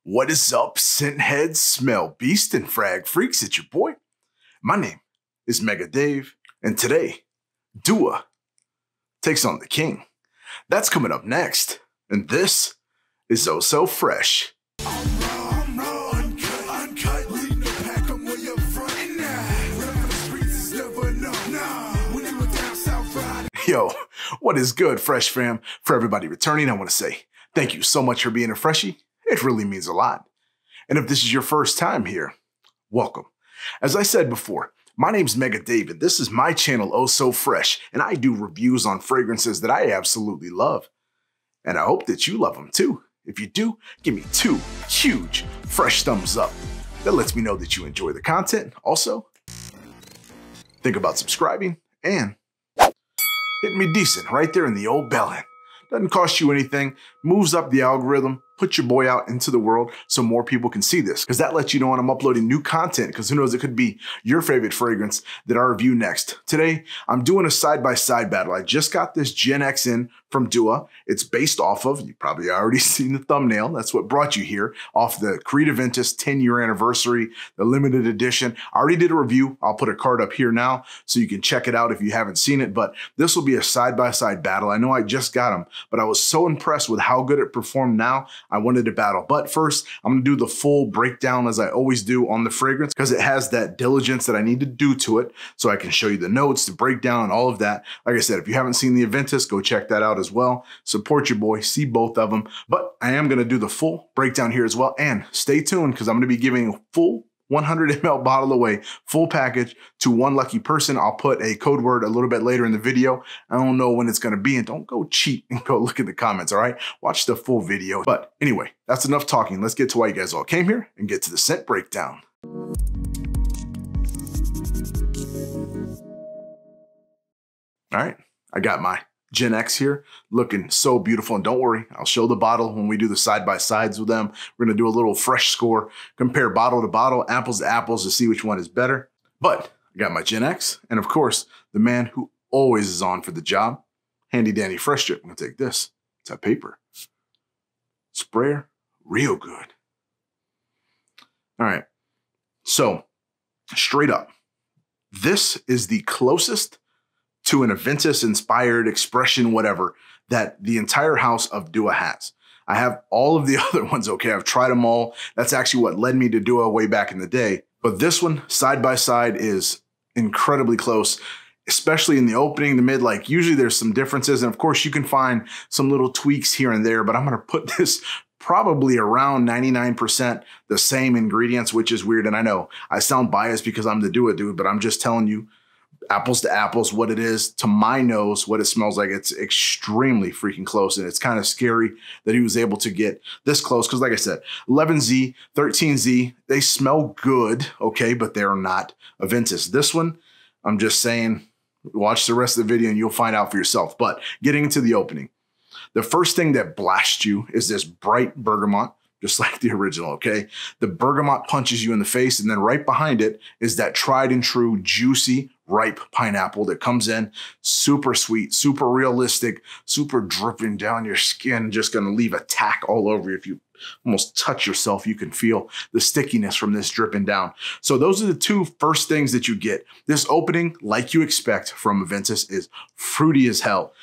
What is up, scent heads, smell beast, and frag freaks? It's your boy. My name is Mega Dave, and today, Dua takes on the king. That's coming up next, and this is Eau So Fraiche. Yo, what is good, Fresh fam? For everybody returning, I want to say thank you so much for being a freshie. It really means a lot. And if this is your first time here, welcome. As I said before, my name's Mega David. This is my channel, Eau So Fraiche, and I do reviews on fragrances that I absolutely love. And I hope that you love them too. If you do, give me 2 huge fresh thumbs up. That lets me know that you enjoy the content. Also, think about subscribing and hitting me decent right there in the old bellend. Doesn't cost you anything, moves up the algorithm, put your boy out into the world so more people can see this, because that lets you know when I'm uploading new content, because who knows, it could be your favorite fragrance that I review next. Today, I'm doing a side-by-side battle. I just got this Gen X in from Dua. It's based off of, you probably already seen the thumbnail, that's what brought you here, off the Creed Aventus 10-year anniversary, the limited edition. I already did a review. I'll put a card up here now so you can check it out if you haven't seen it, but this will be a side-by-side battle. I know I just got them, but I was so impressed with how good it performed now, I wanted to battle. But first, I'm gonna do the full breakdown as I always do on the fragrance, because it has that diligence that I need to do to it, so I can show you the notes, the breakdown, and all of that. Like I said, if you haven't seen the Aventus, go check that out as well. Support your boy, see both of them. But I am gonna do the full breakdown here as well, and stay tuned, because I'm gonna be giving a full 100 ml bottle away, full package, to one lucky person. I'll put a code word a little bit later in the video. I don't know when it's going to be, and don't go cheat and go look at the comments, all right? Watch the full video. But anyway, that's enough talking. Let's get to why you guys all came here and get to the scent breakdown. All right, I got my Gen X here, looking so beautiful. And don't worry, I'll show the bottle when we do the side-by-sides with them. We're gonna do a little fresh score, compare bottle to bottle, apples to apples to see which one is better. But I got my Gen X, and of course, the man who always is on for the job, handy dandy fresh strip. I'm gonna take this, it's a paper. Sprayer, real good. All right, so straight up, this is the closest to an Aventus-inspired expression, whatever, that the entire house of Dua has. I have all of the other ones, okay? I've tried them all. That's actually what led me to Dua way back in the day. But this one, side by side, is incredibly close, especially in the opening, the mid. Like, usually there's some differences, and of course you can find some little tweaks here and there, but I'm gonna put this probably around 99% the same ingredients, which is weird. And I know I sound biased because I'm the Dua dude, but I'm just telling you, apples to apples, what it is, to my nose, what it smells like. It's extremely freaking close, and it's kind of scary that he was able to get this close, because like I said, 11Z, 13Z, they smell good, okay, but they're not Aventus. This one, I'm just saying, watch the rest of the video and you'll find out for yourself. But getting into the opening, the first thing that blasts you is this bright bergamot, just like the original, okay? The bergamot punches you in the face, and then right behind it is that tried and true, juicy, ripe pineapple that comes in super sweet, super realistic, super dripping down your skin, just gonna leave a tack all over you. If you almost touch yourself, you can feel the stickiness from this dripping down. So those are the 2 first things that you get. This opening, like you expect from Aventus, is fruity as hell.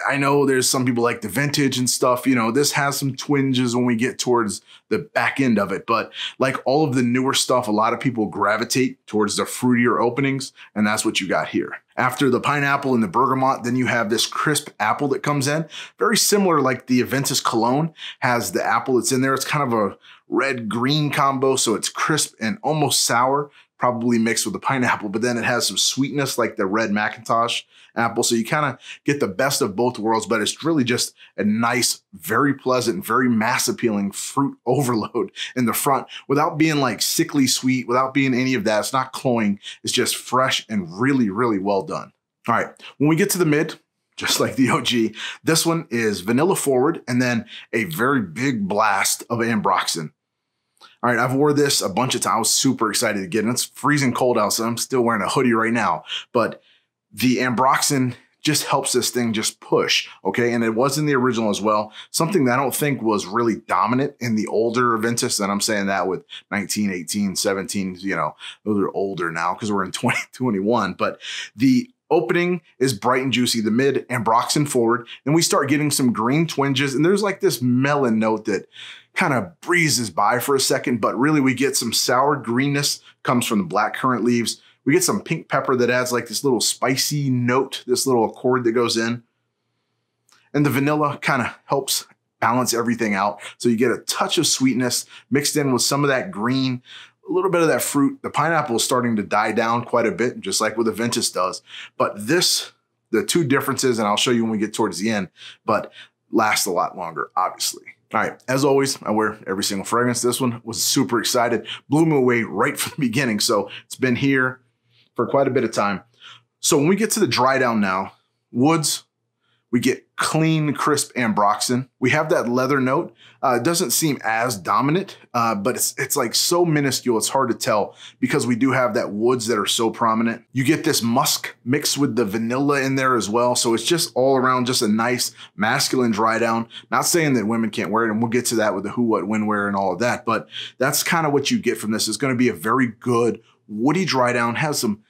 I know there's some people like the vintage and stuff, you know, this has some twinges when we get towards the back end of it, but like all of the newer stuff, a lot of people gravitate towards the fruitier openings, and that's what you got here. After the pineapple and the bergamot, then you have this crisp apple that comes in, very similar, like the Aventus Cologne has the apple that's in there. It's kind of a red-green combo, so it's crisp and almost sour, probably mixed with the pineapple, but then it has some sweetness like the red Macintosh apple. So you kind of get the best of both worlds, but it's really just a nice, very pleasant, very mass appealing fruit overload in the front without being like sickly sweet, without being any of that. It's not cloying. It's just fresh and really, really well done. All right, when we get to the mid, just like the OG, this one is vanilla forward and then a very big blast of ambroxan. All right, I've wore this a bunch of times. I was super excited to get it. It's freezing cold out, so I'm still wearing a hoodie right now. But the ambroxan just helps this thing just push, okay? And it was in the original as well. Something that I don't think was really dominant in the older Aventus, and I'm saying that with 19, 18, 17, you know, those are older now because we're in 2021, but the opening is bright and juicy, the mid ambroxan forward. Then we start getting some green twinges, and there's like this melon note that kind of breezes by for a second, but really we get some sour greenness comes from the black currant leaves. We get some pink pepper that adds like this little spicy note, this little accord that goes in. And the vanilla kind of helps balance everything out. So you get a touch of sweetness mixed in with some of that green, a little bit of that fruit. The pineapple is starting to die down quite a bit, just like what Aventus does. But this, the two differences, and I'll show you when we get towards the end, but lasts a lot longer, obviously. All right, as always, I wear every single fragrance. This one was super excited, blew me away right from the beginning. So it's been here for quite a bit of time. So when we get to the dry down now, woods, we get clean, crisp ambroxan. We have that leather note. It doesn't seem as dominant, but it's like so minuscule, it's hard to tell because we do have that woods that are so prominent. You get this musk mixed with the vanilla in there as well. So it's just all around just a nice masculine dry down. Not saying that women can't wear it, and we'll get to that with the who, what, when, where, and all of that, but that's kind of what you get from this. It's gonna be a very good woody dry down, has some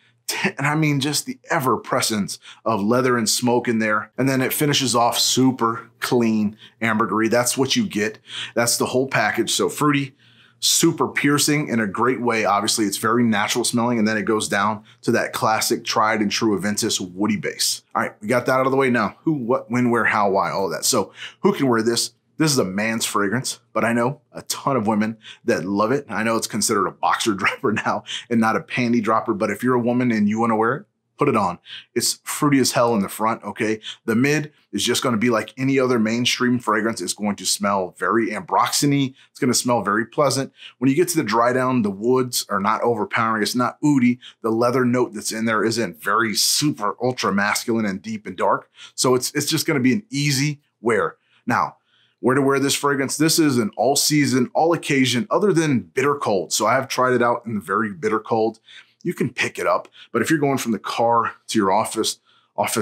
and I mean, just the ever presence of leather and smoke in there. And then it finishes off super clean ambergris. That's what you get. That's the whole package. So fruity, super piercing in a great way. Obviously, it's very natural smelling. And then it goes down to that classic tried and true Aventus woody base. All right, we got that out of the way now. Who, what, when, where, how, why, all of that. So who can wear this? This is a man's fragrance, but I know a ton of women that love it. I know it's considered a boxer dropper now and not a panty dropper, but if you're a woman and you want to wear it, put it on. It's fruity as hell in the front, okay? The mid is just going to be like any other mainstream fragrance. It's going to smell very ambroxany. It's going to smell very pleasant. When you get to the dry down, the woods are not overpowering. It's not oody. The leather note that's in there isn't very super ultra masculine and deep and dark. So it's just going to be an easy wear. Now, where to wear this fragrance? This is an all season, all occasion, other than bitter cold. So I have tried it out in the very bitter cold. You can pick it up, but if you're going from the car to your office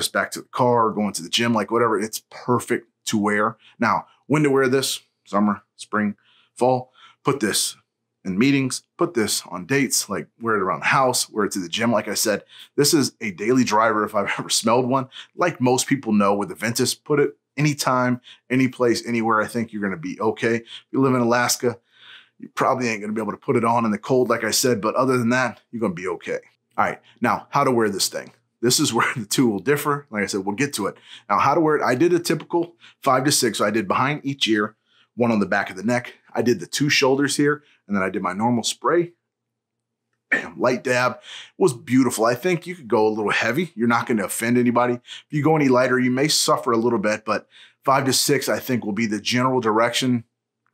back to the car, going to the gym, like whatever, it's perfect to wear. Now, when to wear this? Summer, spring, fall. Put this in meetings, put this on dates, like wear it around the house, wear it to the gym. Like I said, this is a daily driver if I've ever smelled one. Like most people know with Aventus, put it anytime, any place, anywhere. I think you're going to be okay. If you live in Alaska, you probably ain't going to be able to put it on in the cold, like I said, but other than that, you're going to be okay. All right, now how to wear this thing. This is where the two will differ. Like I said, we'll get to it. Now, how to wear it. I did a typical 5 to 6. So I did behind each ear, one on the back of the neck. I did the 2 shoulders here, and then I did my normal spray. Bam, light dab. It was beautiful. I think you could go a little heavy. You're not going to offend anybody. If you go any lighter, you may suffer a little bit, but 5 to 6, I think, will be the general direction.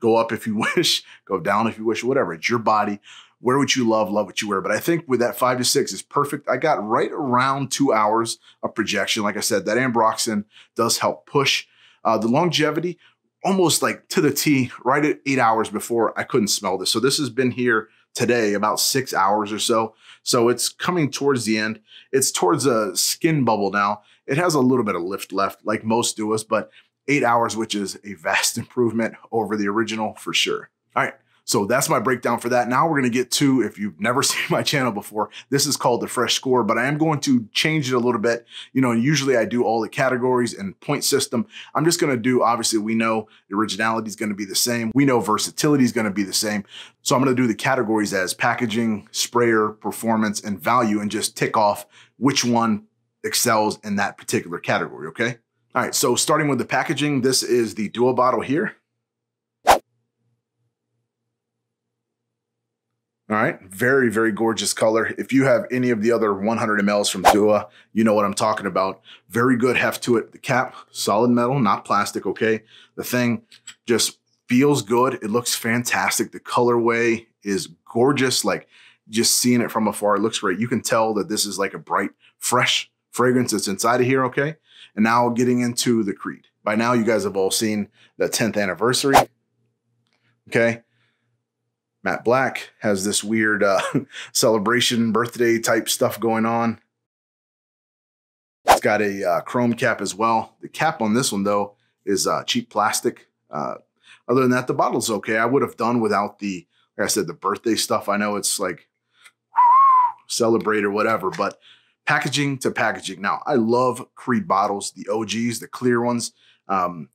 Go up if you wish, go down if you wish, whatever. It's your body. Wear what you love what you wear. But I think with that 5 to 6 is perfect. I got right around 2 hours of projection. Like I said, that ambroxan does help push. The longevity, almost like to the T, right at 8 hours before I couldn't smell this. So this has been here today, about 6 hours or so. So it's coming towards the end. It's towards a skin bubble now. It has a little bit of lift left, like most Duas, but 8 hours, which is a vast improvement over the original for sure. All right, so that's my breakdown for that. Now we're going to get to, if you've never seen my channel before, this is called the Fresh Score, but I am going to change it a little bit. You know, usually I do all the categories and point system. I'm just going to do, obviously we know the originality is going to be the same. We know versatility is going to be the same. So I'm going to do the categories as packaging, sprayer, performance, and value, and just tick off which one excels in that particular category, okay? All right, so starting with the packaging, this is the Dua bottle here. All right, very, very gorgeous color. If you have any of the other 100 mLs from Dua, you know what I'm talking about. Very good heft to it. The cap, solid metal, not plastic, okay? The thing just feels good. It looks fantastic. The colorway is gorgeous. Like just seeing it from afar, it looks great. You can tell that this is like a bright, fresh fragrance that's inside of here, okay? And now getting into the Creed. By now, you guys have all seen the 10th anniversary, okay? Matte black has this weird celebration birthday type stuff going on. It's got a chrome cap as well. The cap on this one, though, is cheap plastic. Other than that, the bottle's okay. I would have done without the, like I said, the birthday stuff. I know it's like celebrate or whatever, but packaging to packaging. Now, I love Creed bottles, the OGs, the clear ones. I'm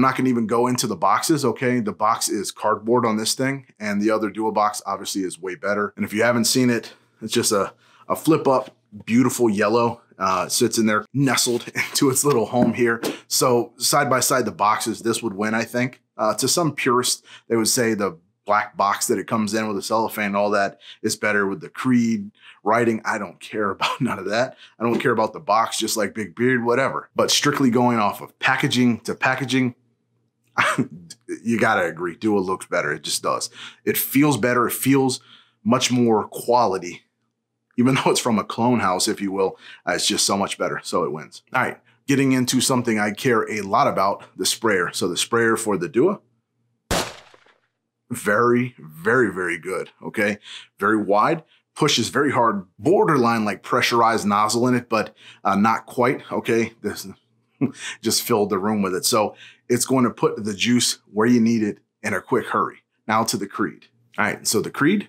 not going to even go into the boxes, okay? The box is cardboard on this thing, and the other Dua box obviously is way better. And if you haven't seen it, it's just a flip up, beautiful yellow. Sits in there nestled into its little home here. So side by side, the boxes, this would win, I think. To some purists, they would say the black box that it comes in with the cellophane and all that is better with the Creed writing. I don't care about none of that. I don't care about the box, just like Big Beard, whatever. But strictly going off of packaging to packaging, you got to agree, Dua looks better. It just does. It feels better. It feels much more quality. Even though it's from a clone house, if you will, it's just so much better. So it wins. All right, getting into something I care a lot about, the sprayer. So the sprayer for the Dua, very, very, very good, okay? Very wide, pushes very hard, borderline like pressurized nozzle in it, but not quite, okay? This just filled the room with it. So it's going to put the juice where you need it in a quick hurry. Now to the Creed. All right, so the Creed,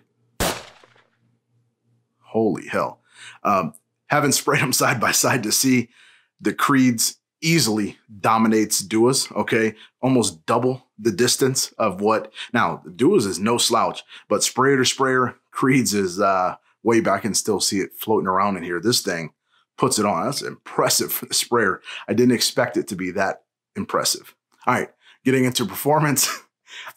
holy hell. Haven't sprayed them side by side to see. The Creeds easily dominates Duas, okay? Almost double the distance of what, now Duas is no slouch, but sprayer to sprayer, Creeds is way back and still see it floating around in here. This thing puts it on. That's impressive for the sprayer. I didn't expect it to be that impressive. All right, getting into performance.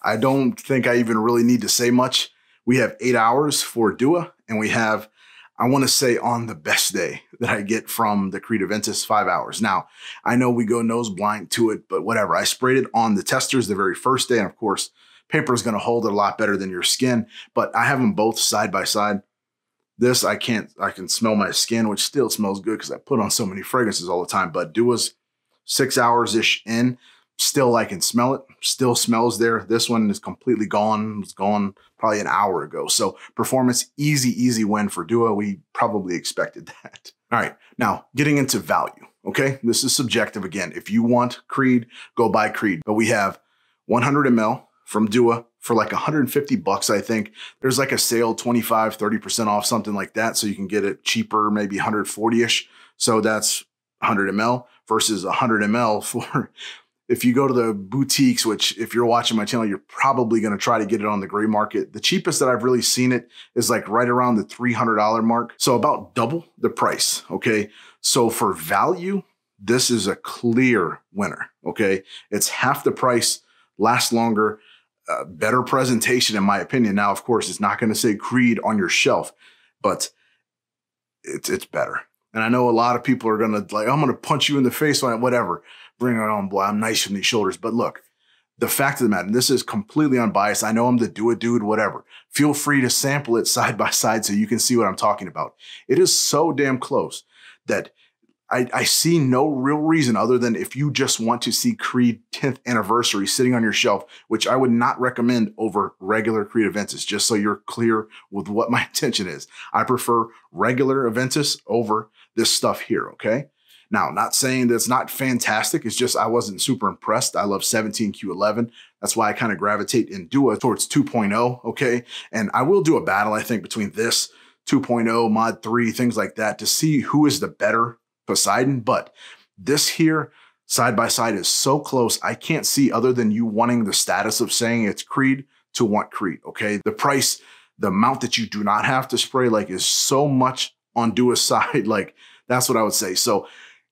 I don't think I even really need to say much. We have 8 hours for Dua, and we have, I want to say on the best day that I get from the Creed Aventus, 5 hours. Now, I know we go nose blind to it, but whatever. I sprayed it on the testers the very first day. And of course, paper is going to hold it a lot better than your skin, but I have them both side by side. This, I can smell my skin, which still smells good because I put on so many fragrances all the time. But Dua's 6 hours-ish in, still I can smell it. Still smells there. This one is completely gone. It was gone probably an hour ago. So performance, easy win for Dua. We probably expected that. All right, now getting into value, okay? This is subjective again. If you want Creed, go buy Creed. But we have 100 ml from Dua for like 150 bucks, I think. There's like a sale, 25, 30% off, something like that. So you can get it cheaper, maybe 140-ish. So that's 100 ml versus 100 ml for, if you go to the boutiques, which if you're watching my channel, you're probably going to try to get it on the gray market. The cheapest that I've really seen it is like right around the $300 mark. So about double the price, okay? So for value, this is a clear winner, okay? It's half the price, lasts longer, better presentation in my opinion. Now, of course, it's not going to say Creed on your shelf, but it's better. And I know a lot of people are going to like, I'm going to punch you in the face on it, whatever. Bring it on, boy. I'm nice from these shoulders. But look, the fact of the matter, and this is completely unbiased. I know I'm the Dua dude, whatever. Feel free to sample it side by side so you can see what I'm talking about. It is so damn close that I see no real reason other than if you just want to see Creed 10th anniversary sitting on your shelf, which I would not recommend over regular Creed Aventus, just so you're clear with what my intention is. I prefer regular Aventus over this stuff here, okay? Now, not saying that it's not fantastic. It's just I wasn't super impressed. I love 17Q11. That's why I kind of gravitate in Dua towards 2.0, okay? And I will do a battle, I think, between this, 2.0, Mod 3, things like that to see who is the better Poseidon. But this here, side by side, is so close. I can't see other than you wanting the status of saying it's Creed to want Creed, okay? The price, the amount that you do not have to spray, like, is so much on Dua's side. Like, that's what I would say. So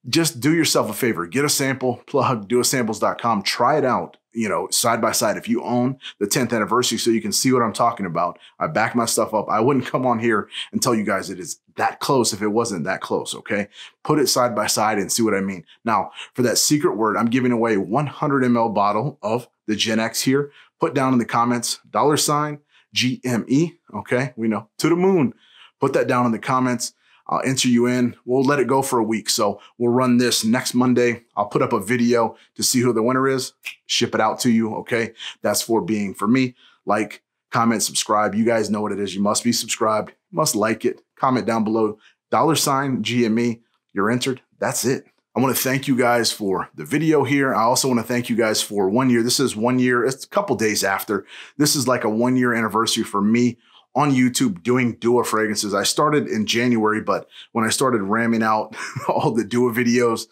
just do yourself a favor. Get a sample, plug duasamples.com. Try it out, you know, side by side if you own the 10th anniversary so you can see what I'm talking about. I back my stuff up. I wouldn't come on here and tell you guys it is that close if it wasn't that close, okay? Put it side by side and see what I mean. Now, for that secret word, I'm giving away 100 ml bottle of the Gen X here. Put down in the comments, $GME, okay? We know, to the moon. Put that down in the comments. I'll enter you in. We'll let it go for a week. So we'll run this next Monday. I'll put up a video to see who the winner is, ship it out to you, okay? That's for me. Like, comment, subscribe. You guys know what it is. You must be subscribed, must like it. Comment down below, $GME. You're entered. that's it. I want to thank you guys for the video here. I also want to thank you guys for 1 year. This is 1 year. It's a couple days after. This is like a 1 year anniversary for me on YouTube doing Dua fragrances. I started in January, but when I started ramming out all the Dua videos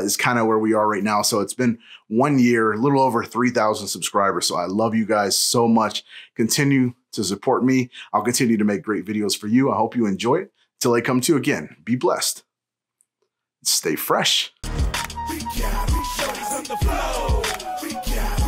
is kind of where we are right now. So it's been 1 year, a little over 3,000 subscribers. So I love you guys so much. Continue to support me. I'll continue to make great videos for you. I hope you enjoy it. Till I come to you again, be blessed. Stay fresh. We got